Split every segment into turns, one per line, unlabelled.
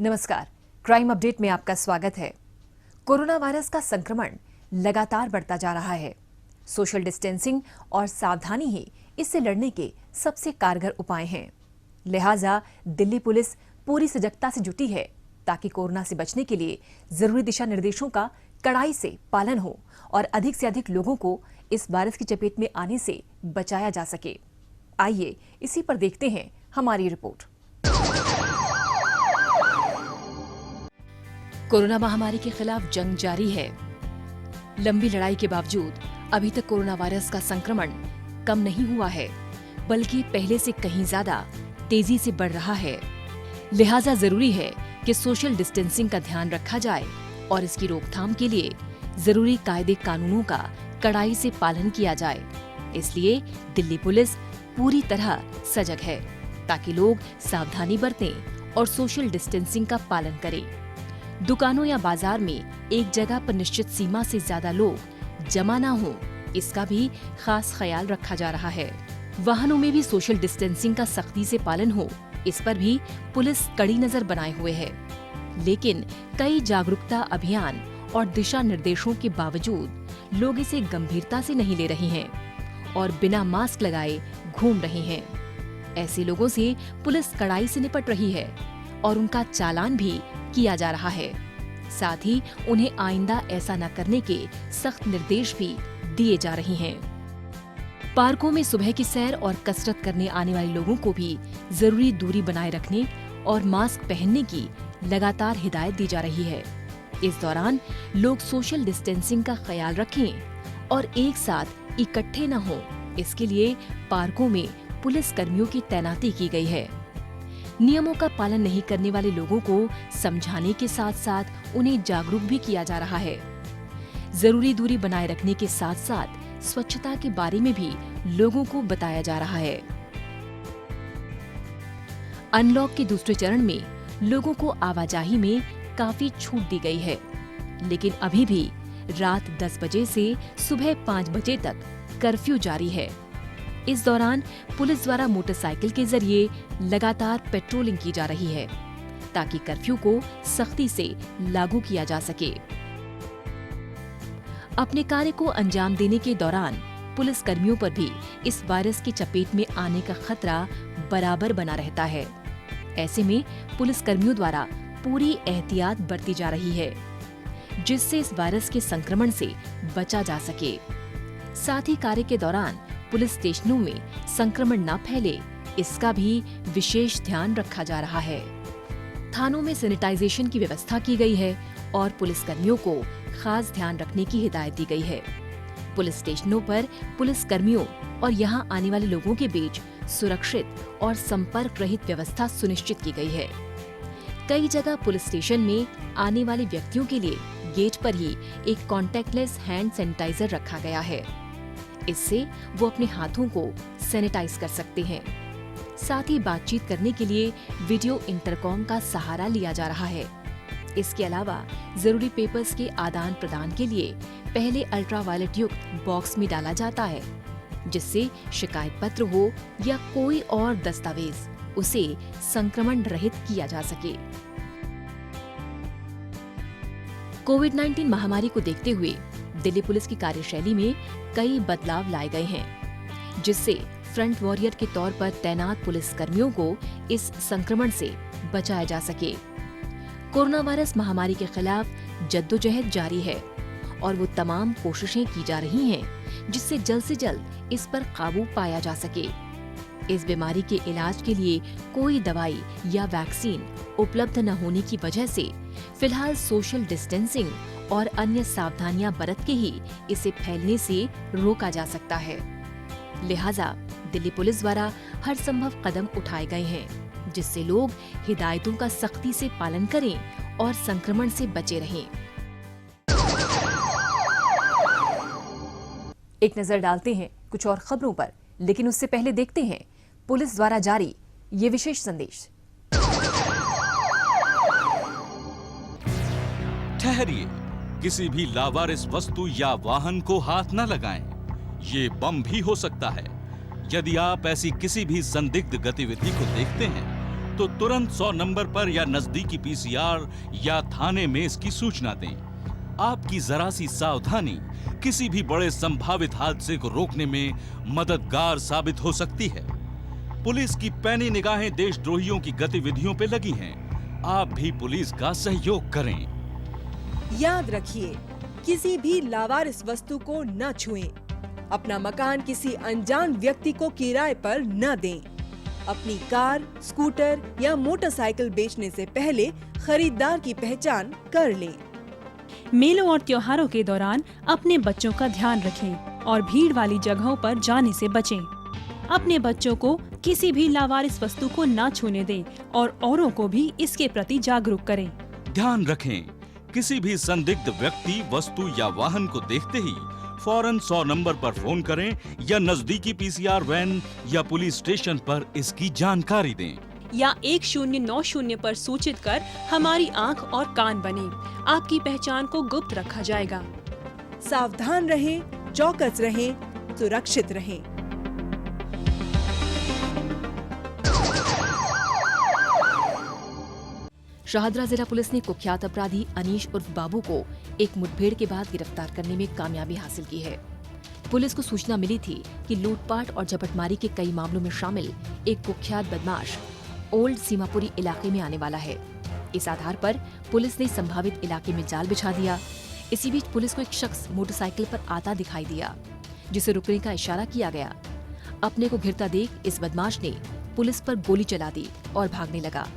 नमस्कार, crime update में आपका स्वागत है। कोरोना वायरस का संक्रमण लगातार बढ़ता जा रहा है। सोशल डिस्टेंसिंग और सावधानी ही इससे लड़ने के सबसे कारगर उपाय हैं। लिहाजा दिल्ली पुलिस पूरी सजगता से जुटी है ताकि कोरोना से बचने के लिए जरूरी दिशा निर्देशों का कड़ाई से पालन हो और अधिक से अधिक लोगों को इस वायरस की चपेट में आने से बचाया जा सके। आइए इसी पर देखते हैं हमारी रिपोर्ट। कोरोना महामारी के खिलाफ जंग जारी है। लंबी लड़ाई के बावजूद अभी तक कोरोना वायरस का संक्रमण कम नहीं हुआ है, बल्कि पहले से कहीं ज्यादा तेजी से बढ़ रहा है। लिहाजा जरूरी है कि सोशल डिस्टेंसिंग का ध्यान रखा जाए और इसकी रोकथाम के लिए जरूरी कायदे कानूनों का कड़ाई से पालन किया जाए। इसलिए दिल्ली पुलिस पूरी तरह सजग है ताकि लोग सावधानी बरतें और सोशल डिस्टेंसिंग का पालन करें। दुकानों या बाजार में एक जगह पर निश्चित सीमा से ज्यादा लोग जमा ना हो, इसका भी खास ख्याल रखा जा रहा है। वाहनों में भी सोशल डिस्टेंसिंग का सख्ती से पालन हो, इस पर भी पुलिस कड़ी नजर बनाए हुए है। लेकिन कई जागरूकता अभियान और दिशा निर्देशों के बावजूद लोग इसे गंभीरता से नहीं ले रहे हैं और बिना मास्क लगाए घूम रहे हैं। ऐसे लोगों से पुलिस कड़ाई से निपट रही है और उनका चालान भी किया जा रहा है। साथ ही उन्हें आइंदा ऐसा न करने के सख्त निर्देश भी दिए जा रहे हैं। पार्कों में सुबह की सैर और कसरत करने आने वाले लोगों को भी जरूरी दूरी बनाए रखने और मास्क पहनने की लगातार हिदायत दी जा रही है। इस दौरान लोग सोशल डिस्टेंसिंग का ख्याल रखें और एक साथ इकट्ठे न हों, इसके लिए पार्कों में पुलिस कर्मियों की तैनाती की गई है। नियमों का पालन नहीं करने वाले लोगों को समझाने के साथ साथ उन्हें जागरूक भी किया जा रहा है। जरूरी दूरी बनाए रखने के साथ साथ स्वच्छता के बारे में भी लोगों को बताया जा रहा है। अनलॉक के दूसरे चरण में लोगों को आवाजाही में काफी छूट दी गई है, लेकिन अभी भी रात 10 बजे से सुबह 5 बजे तक कर्फ्यू जारी है। इस दौरान पुलिस द्वारा मोटरसाइकिल के जरिए लगातार पेट्रोलिंग की जा रही है ताकि कर्फ्यू को सख्ती से लागू किया जा सके। अपने कार्य को अंजाम देने के दौरान पुलिस कर्मियों पर भी इस वायरस की चपेट में आने का खतरा बराबर बना रहता है। ऐसे में पुलिस कर्मियों द्वारा पूरी एहतियात बरती जा रही है जिससे इस वायरस के संक्रमण से बचा जा सके। साथ ही कार्य के दौरान पुलिस स्टेशनों में संक्रमण न फैले, इसका भी विशेष ध्यान रखा जा रहा है। थानों में सैनिटाइजेशन की व्यवस्था की गई है और पुलिस कर्मियों को खास ध्यान रखने की हिदायत दी गई है। पुलिस स्टेशनों पर पुलिस कर्मियों और यहां आने वाले लोगों के बीच सुरक्षित और संपर्क रहित व्यवस्था सुनिश्चित की गई है। कई जगह पुलिस स्टेशन में आने वाले व्यक्तियों के लिए गेट पर ही एक कॉन्टैक्टलेस हैंड सैनिटाइजर रखा गया है। इससे वो अपने हाथों को सैनिटाइज कर सकते हैं। साथ ही बातचीत करने के लिए वीडियो इंटरकॉम का सहारा लिया जा रहा है। इसके अलावा जरूरी पेपर्स के आदान प्रदान के लिए पहले अल्ट्रावायलेट युक्त बॉक्स में डाला जाता है, जिससे शिकायत पत्र हो या कोई और दस्तावेज उसे संक्रमण रहित किया जा सके। कोविड-19 महामारी को देखते हुए दिल्ली पुलिस की कार्यशैली में कई बदलाव लाए गए हैं, जिससे फ्रंट वॉरियर के तौर पर तैनात पुलिस कर्मियों को इस संक्रमण से बचाया जा सके। कोरोना वायरस महामारी के खिलाफ जद्दोजहद जारी है और वो तमाम कोशिशें की जा रही हैं जिससे जल्द से जल्द इस पर काबू पाया जा सके। इस बीमारी के इलाज के लिए कोई दवाई या वैक्सीन उपलब्ध न होने की वजह से फिलहाल सोशल डिस्टेंसिंग और अन्य सावधानियां बरत के ही इसे फैलने से रोका जा सकता है। लिहाजा दिल्ली पुलिस द्वारा हर संभव कदम उठाए गए हैं जिससे लोग हिदायतों का सख्ती से पालन करें और संक्रमण से बचे रहें। एक नजर डालते हैं कुछ और खबरों पर, लेकिन उससे पहले देखते हैं पुलिस द्वारा जारी ये विशेष संदेश।
ठहरिए, किसी भी लावारिस वस्तु या वाहन को हाथ न लगाएं। ये बम भी हो सकता है। यदि आप ऐसी किसी भी संदिग्ध गतिविधि को देखते हैं तो तुरंत 100 नंबर पर या नजदीकी पीसीआर या थाने में इसकी सूचना दें। आपकी जरा सी सावधानी किसी भी बड़े संभावित हादसे को रोकने में मददगार साबित हो सकती है। पुलिस की पैनी निगाहें देशद्रोहियों की गतिविधियों पे लगी हैं। आप भी पुलिस का सहयोग करें।
याद रखिए, किसी भी लावारिस वस्तु को न छुएं। अपना मकान किसी अनजान व्यक्ति को किराए पर न दें। अपनी कार, स्कूटर या मोटरसाइकिल बेचने से पहले खरीदार की पहचान कर लें।
मेलों और त्योहारों के दौरान अपने बच्चों का ध्यान रखें और भीड़ वाली जगहों पर जाने से बचें। अपने बच्चों को किसी भी लावारिस वस्तु को न छूने दें और औरों को भी इसके प्रति जागरूक करें।
ध्यान रखें, किसी भी संदिग्ध व्यक्ति, वस्तु या वाहन को देखते ही फौरन 100 नंबर पर फोन करें या नजदीकी पीसीआर वैन या पुलिस स्टेशन पर इसकी जानकारी दें।
या 1090 पर सूचित कर हमारी आंख और कान बने। आपकी पहचान को गुप्त रखा जाएगा।
सावधान रहें, चौकस रहें, सुरक्षित रहें।
शाहदरा जिला पुलिस ने कुख्यात अपराधी अनीश उर्फ बाबू को एक मुठभेड़ के बाद गिरफ्तार करने में कामयाबी हासिल की है। पुलिस को सूचना मिली थी कि लूटपाट और झपटमारी के कई मामलों में शामिल एक कुख्यात बदमाश ओल्ड सीमापुरी इलाके में आने वाला है। इस आधार पर पुलिस ने संभावित इलाके में जाल बिछा दिया। इसी बीच पुलिस को एक शख्स मोटरसाइकिल पर आता दिखाई दिया, जिसे रुकने का इशारा किया गया। अपने को घिरता देख इस बदमाश ने पुलिस पर गोली चला दी और भागने लगा।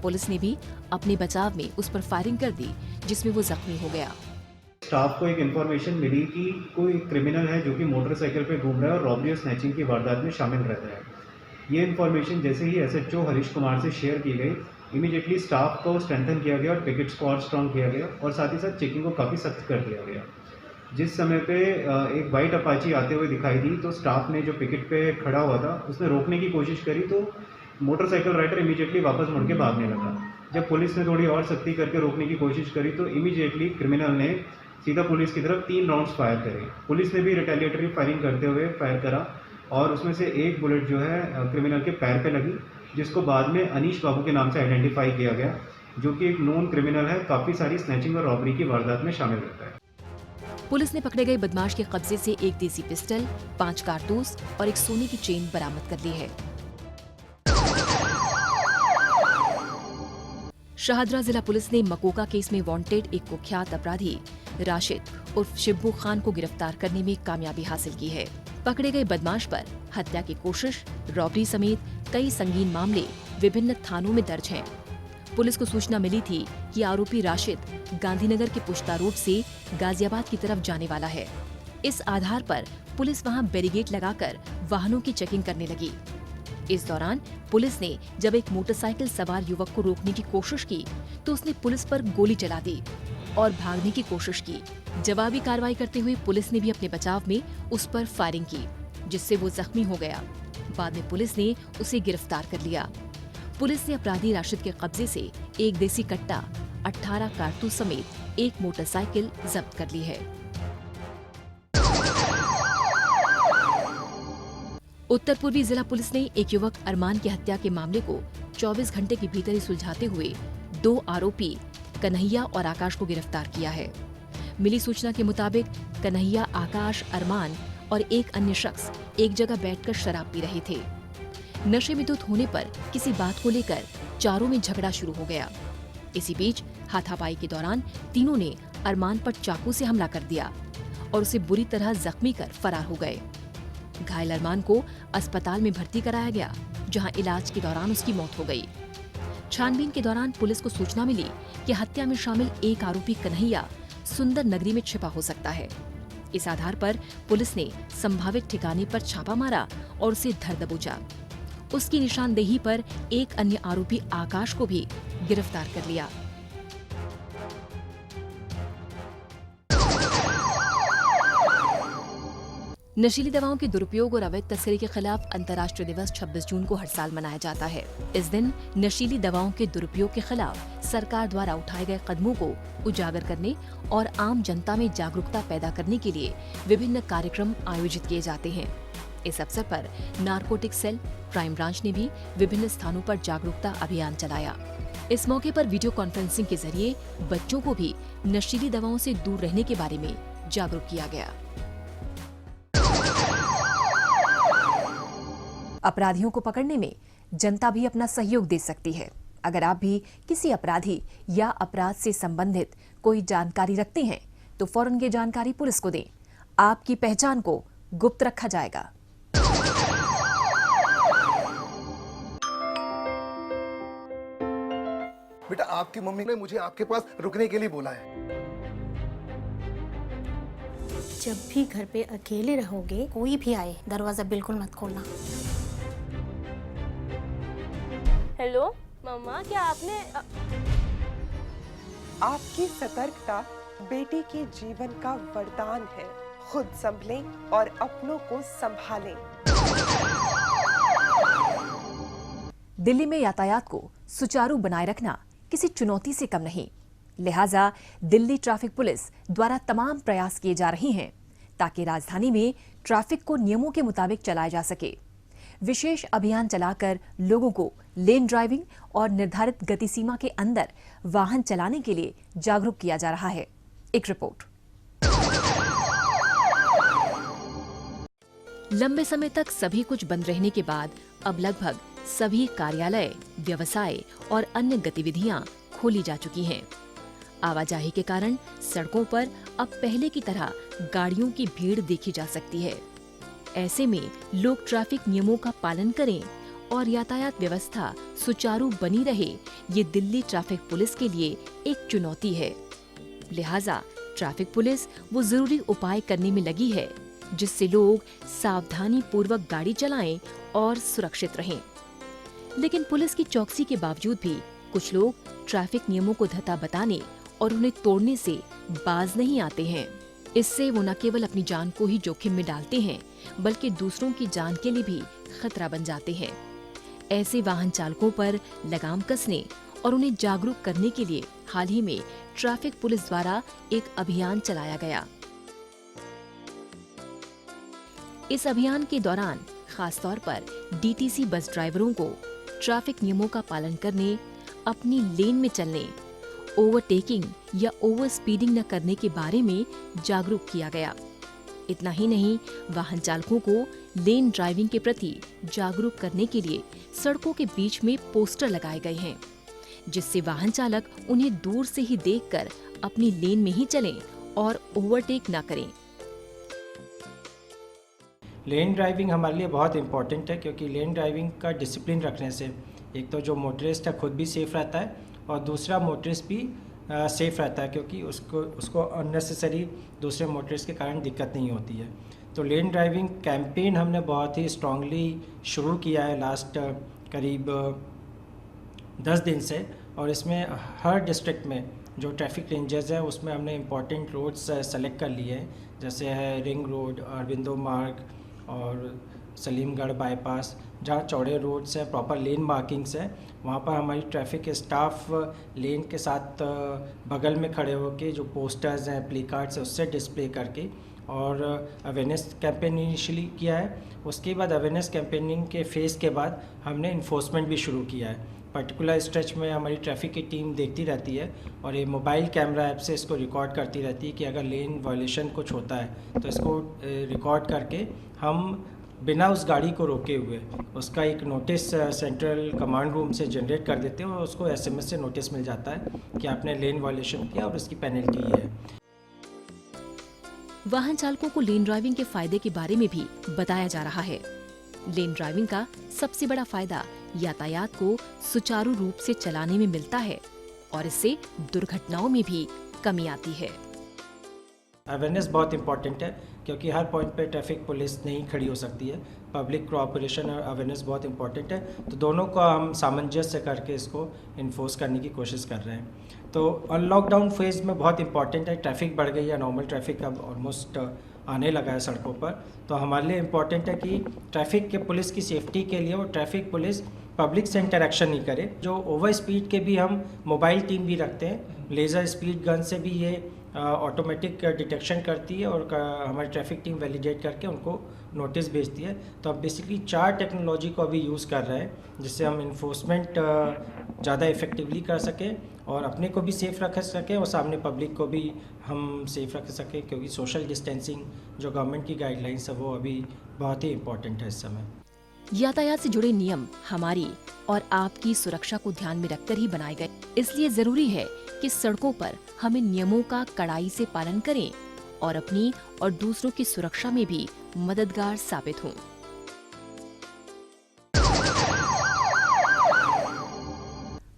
पुलिस ने भी अपने बचाव में उस पर फायरिंग कर दी, जिसमें वो जख्मी हो गया।
स्टाफ को एक इन्फॉर्मेशन मिली कि कोई क्रिमिनल है जो कि मोटरसाइकिल पे घूम रहा है और रॉबरी और स्नैचिंग की वारदात में शामिल रहता है। ये इन्फॉर्मेशन जैसे ही एसएचओ हरीश कुमार से शेयर की गई, इमीडिएटली स्टाफ को स्ट्रेंथन किया गया और पिकेट स्क्वाड स्ट्रॉन्ग किया गया और साथ ही साथ चेकिंग को काफ़ी सख्त कर दिया गया। जिस समय पे एक वाइट अपाची आते हुए दिखाई दी तो स्टाफ ने जो पिकेट पे खड़ा हुआ था उसने रोकने की कोशिश करी, तो मोटरसाइकिल राइडर इमीडिएटली वापस मुड़ के भागने लगा। जब पुलिस ने थोड़ी और सख्ती करके रोकने की कोशिश करी तो इमीडिएटली क्रिमिनल ने सीधा पुलिस की तरफ 3 राउंड्स फायर करे। पुलिस ने भी रिटेलिएटरी फायरिंग करते हुए फायर करा और उसमें से एक बुलेट जो है क्रिमिनल के पैर पे लगी, जिसको बाद में अनीश बाबू के नाम से आइडेंटिफाई किया गया, जो कि एक नोन क्रिमिनल है, काफ़ी सारी स्नैचिंग और रॉबरी की वारदात में शामिल रहता है।
पुलिस ने पकड़े गए बदमाश के कब्जे से एक देसी पिस्टल, 5 कारतूस और एक सोने की चेन बरामद कर ली है। शाहदरा जिला पुलिस ने मकोका केस में वांटेड एक कुख्यात अपराधी राशिद उर्फ शिब्बू खान को गिरफ्तार करने में कामयाबी हासिल की है। पकड़े गए बदमाश पर हत्या की कोशिश, रॉबरी समेत कई संगीन मामले विभिन्न थानों में दर्ज हैं। पुलिस को सूचना मिली थी कि आरोपी राशिद गांधीनगर के पुश्ता रोड से गाजियाबाद की तरफ जाने वाला है। इस आधार पर पुलिस वहां बैरिकेड लगाकर वाहनों की चेकिंग करने लगी। इस दौरान पुलिस ने जब एक मोटरसाइकिल सवार युवक को रोकने की कोशिश की तो उसने पुलिस पर गोली चला दी और भागने की कोशिश की। जवाबी कार्रवाई करते हुए पुलिस ने भी अपने बचाव में उस पर फायरिंग की, जिससे वो जख्मी हो गया। बाद में पुलिस ने उसे गिरफ्तार कर लिया। पुलिस ने अपराधी राशिद के कब्जे से एक देसी कट्टा, 18 कारतूस समेत एक मोटरसाइकिल जब्त कर ली है। उत्तर पूर्वी जिला पुलिस ने एक युवक अरमान की हत्या के मामले को 24 घंटे के भीतर ही सुलझाते हुए 2 आरोपी कन्हैया और आकाश को गिरफ्तार किया है। मिली सूचना के मुताबिक कन्हैया, आकाश, अरमान और एक अन्य शख्स एक जगह बैठकर शराब पी रहे थे। नशे में धुत होने पर किसी बात को लेकर चारों में झगड़ा शुरू हो गया। इसी बीच हाथापाई के दौरान तीनों ने अरमान पर चाकू से हमला कर दिया और उसे बुरी तरह जख्मी कर फरार हो गए। घायल अरमान को अस्पताल में भर्ती कराया गया, जहां इलाज के दौरान उसकी मौत हो गई। छानबीन के दौरान पुलिस को सूचना मिली कि हत्या में शामिल एक आरोपी कन्हैया सुंदर नगरी में छिपा हो सकता है। इस आधार पर पुलिस ने संभावित ठिकाने पर छापा मारा और उसे धर दबोचा। उसकी निशानदेही पर एक अन्य आरोपी आकाश को भी गिरफ्तार कर लिया। नशीली दवाओं के दुरुपयोग और अवैध तस्करी के खिलाफ अंतर्राष्ट्रीय दिवस 26 जून को हर साल मनाया जाता है। इस दिन नशीली दवाओं के दुरुपयोग के खिलाफ सरकार द्वारा उठाए गए कदमों को उजागर करने और आम जनता में जागरूकता पैदा करने के लिए विभिन्न कार्यक्रम आयोजित किए जाते हैं। इस अवसर पर नारकोटिक सेल, क्राइम ब्रांच ने भी विभिन्न स्थानों पर जागरूकता अभियान चलाया। इस मौके पर वीडियो कॉन्फ्रेंसिंग के जरिए बच्चों को भी नशीली दवाओं से दूर रहने के बारे में जागरूक किया गया। अपराधियों को पकड़ने में जनता भी अपना सहयोग दे सकती है। अगर आप भी किसी अपराधी या अपराध से संबंधित कोई जानकारी रखते हैं तो फौरन ये जानकारी पुलिस को दें। आपकी पहचान को गुप्त रखा जाएगा।
बेटा, आपकी मम्मी ने मुझे आपके पास रुकने के लिए बोला है।
जब भी घर पे अकेले रहोगे, कोई भी आए दरवाजा बिल्कुल मत खोलना।
हेलो मम्मा, क्या आपने
आपकी सतर्कता बेटी के जीवन का वरदान है। खुद संभलें और अपनों को संभालें।
दिल्ली में यातायात को सुचारू बनाए रखना किसी चुनौती से कम नहीं। लिहाजा दिल्ली ट्रैफिक पुलिस द्वारा तमाम प्रयास किए जा रहे हैं ताकि राजधानी में ट्रैफिक को नियमों के मुताबिक चलाया जा सके। विशेष अभियान चलाकर लोगों को लेन ड्राइविंग और निर्धारित गति सीमा के अंदर वाहन चलाने के लिए जागरूक किया जा रहा है। एक रिपोर्ट। लंबे समय तक सभी कुछ बंद रहने के बाद अब लगभग सभी कार्यालय, व्यवसाय और अन्य गतिविधियां खोली जा चुकी हैं। आवाजाही के कारण सड़कों पर अब पहले की तरह गाड़ियों की भीड़ देखी जा सकती है। ऐसे में लोग ट्रैफिक नियमों का पालन करें और यातायात व्यवस्था सुचारू बनी रहे, ये दिल्ली ट्रैफिक पुलिस के लिए एक चुनौती है। लिहाजा ट्रैफिक पुलिस वो जरूरी उपाय करने में लगी है जिससे लोग सावधानी पूर्वक गाड़ी चलाएं और सुरक्षित रहें। लेकिन पुलिस की चौकसी के बावजूद भी कुछ लोग ट्रैफिक नियमों को धता बताने और उन्हें तोड़ने से बाज नहीं आते हैं। इससे वो न केवल अपनी जान को ही जोखिम में डालते हैं बल्कि दूसरों की जान के लिए भी खतरा बन जाते हैं। ऐसे वाहन चालकों पर लगाम कसने और उन्हें जागरूक करने के लिए हाल ही में ट्रैफिक पुलिस द्वारा एक अभियान चलाया गया। इस अभियान के दौरान खासतौर पर डीटीसी बस ड्राइवरों को ट्रैफिक नियमों का पालन करने, अपनी लेन में चलने, ओवरटेकिंग या ओवर स्पीडिंग न करने के बारे में जागरूक किया गया। इतना ही नहीं, वाहन चालकों को लेन ड्राइविंग के प्रति जागरूक करने के लिए सड़कों के बीच में पोस्टर लगाए गए हैं जिससे वाहन चालक उन्हें दूर से ही देखकर अपनी लेन में ही चलें और ओवरटेक न करें।
लेन ड्राइविंग हमारे लिए बहुत इम्पॉर्टेंट है क्योंकि लेन ड्राइविंग का डिसिप्लिन रखने से एक तो जो मोटरिस्ट है खुद भी सेफ रहता है और दूसरा मोटरिस्ट भी सेफ रहता है क्योंकि उसको अननेसेसरी दूसरे मोटरिस्ट के कारण दिक्कत नहीं होती है। तो लेन ड्राइविंग कैंपेन हमने बहुत ही स्ट्रांगली शुरू किया है लास्ट करीब 10 दिन से, और इसमें हर डिस्ट्रिक्ट में जो ट्रैफिक रेंजर्स हैं उसमें हमने इम्पॉर्टेंट रोड्स सेलेक्ट कर लिए हैं, जैसे है रिंग रोड, अरविंदो मार्ग और सलीमगढ़ बाईपास। जहाँ चौड़े रोड्स हैं, प्रॉपर लेन मार्किंग्स हैं, वहाँ पर हमारी ट्रैफिक स्टाफ लेन के साथ बगल में खड़े होकर जो पोस्टर्स हैं, प्ले कार्ड्स हैं, उससे डिस्प्ले करके और अवेयरनेस कैंपेन इनिशियली किया है। उसके बाद अवेयरनेस कैंपेनिंग के फेज़ के बाद हमने इन्फोर्समेंट भी शुरू किया है। पर्टिकुलर स्ट्रेच में हमारी ट्रैफिक की टीम देखती रहती है और ये मोबाइल कैमरा ऐप से इसको रिकॉर्ड करती रहती है कि अगर लेन वायलेशन कुछ होता है तो इसको रिकॉर्ड करके हम बिना उस गाड़ी को रोके हुए उसका एक नोटिस सेंट्रल कमांड रूम से जनरेट कर देते हैं और उसको एसएमएस से नोटिस मिल जाता है कि आपने लेन वायलेशन किया और उसकी पेनल्टी है।
वाहन चालकों को लेन ड्राइविंग के फायदे के बारे में भी बताया जा रहा है। लेन ड्राइविंग का सबसे बड़ा फायदा यातायात को सुचारू रूप से चलाने में मिलता है और इससे दुर्घटनाओं में भी कमी आती है।
अवेयरनेस बहुत इंपॉर्टेंट है क्योंकि हर पॉइंट पे ट्रैफिक पुलिस नहीं खड़ी हो सकती है। पब्लिक कोऑपरेशन और अवेयरनेस बहुत इंपॉर्टेंट है, तो दोनों का हम सामंजस्य करके इसको इन्फोर्स करने की कोशिश कर रहे हैं। तो लॉकडाउन फेज़ में बहुत इंपॉर्टेंट है, ट्रैफिक बढ़ गई है, नॉर्मल ट्रैफिक अब ऑलमोस्ट आने लगा है सड़कों पर, तो हमारे लिए इम्पॉर्टेंट है कि ट्रैफिक के पुलिस की सेफ्टी के लिए वो ट्रैफिक पुलिस पब्लिक से इंटरेक्शन नहीं करे। जो ओवर स्पीड के भी हम मोबाइल टीम भी रखते हैं, लेज़र स्पीड गन से भी ये ऑटोमेटिक डिटेक्शन करती है और हमारी ट्रैफिक टीम वैलिडेट करके उनको नोटिस भेजती है। तो अब बेसिकली 4 टेक्नोलॉजी को अभी यूज़ कर रहे हैं जिससे हम इन्फोर्समेंट ज़्यादा इफ़ेक्टिवली कर सकें और अपने को भी सेफ़ रख सकें और सामने पब्लिक को भी हम सेफ़ रख सकें, क्योंकि सोशल डिस्टेंसिंग जो गवर्नमेंट की गाइडलाइंस है वो अभी बहुत ही इम्पोर्टेंट है इस समय।
यातायात से जुड़े नियम हमारी और आपकी सुरक्षा को ध्यान में रखकर ही बनाए गए, इसलिए जरूरी है कि सड़कों पर हम इन नियमों का कड़ाई से पालन करें और अपनी और दूसरों की सुरक्षा में भी मददगार साबित हों।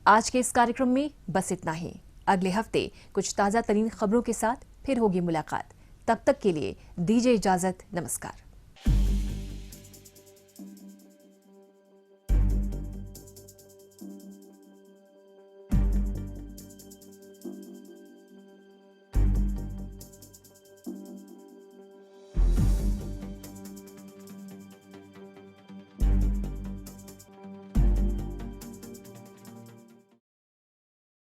आज के इस कार्यक्रम में बस इतना ही। अगले हफ्ते कुछ ताजा तरीन खबरों के साथ फिर होगी मुलाकात। तब तक के लिए दीजिए इजाजत। नमस्कार।